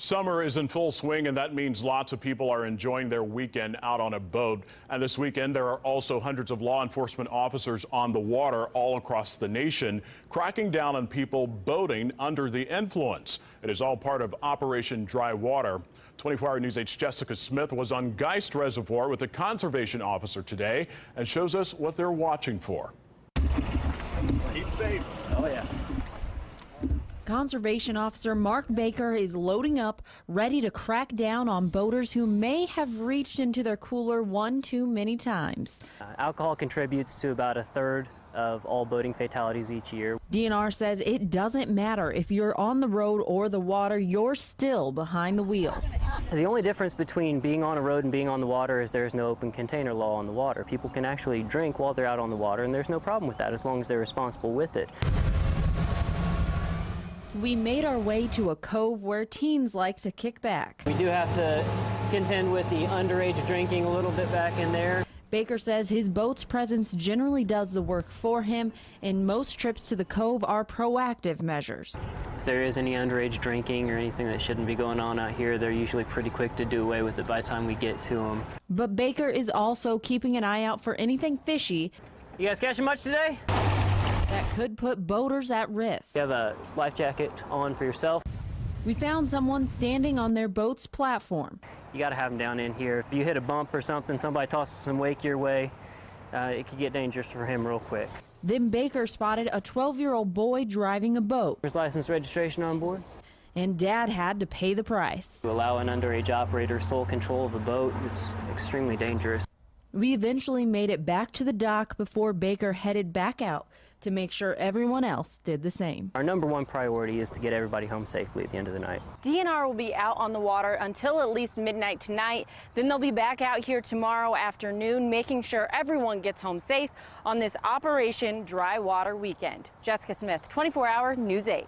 Summer is in full swing, and that means lots of people are enjoying their weekend out on a boat. And this weekend, there are also hundreds of law enforcement officers on the water all across the nation, cracking down on people boating under the influence. It is all part of Operation Dry Water. 24-Hour News 8's Jessica Smith was on Geist Reservoir with a conservation officer today and shows us what they're watching for. Keep safe. Oh, yeah. Conservation Officer Mark Baker is loading up, ready to crack down on boaters who may have reached into their cooler one too many times. Alcohol contributes to about a third of all boating fatalities each year. DNR says it doesn't matter if you're on the road or the water, you're still behind the wheel. The only difference between being on a road and being on the water is there's no open container law on the water. People can actually drink while they're out on the water, and there's no problem with that as long as they're responsible with it. We made our way to a cove where teens like to kick back. We do have to contend with the underage drinking a little bit back in there. Baker says his boat's presence generally does the work for him, and most trips to the cove are proactive measures. If there is any underage drinking or anything that shouldn't be going on out here, they're usually pretty quick to do away with it by the time we get to them. But Baker is also keeping an eye out for anything fishy. You guys catching much today? That could put boaters at risk. You have a life jacket on for yourself. We found someone standing on their boat's platform. You got to have them down in here. If you hit a bump or something, somebody tosses some wake your way, it could get dangerous for him real quick. Then Baker spotted a 12-year-old boy driving a boat. There's license registration on board. And Dad had to pay the price. To allow an underage operator sole control of a boat, it's extremely dangerous. We eventually made it back to the dock before Baker headed back out to make sure everyone else did the same. Our number one priority is to get everybody home safely at the end of the night. DNR will be out on the water until at least midnight tonight. Then they'll be back out here tomorrow afternoon, making sure everyone gets home safe on this Operation Dry Water weekend. Jessica Smith, 24-Hour News 8.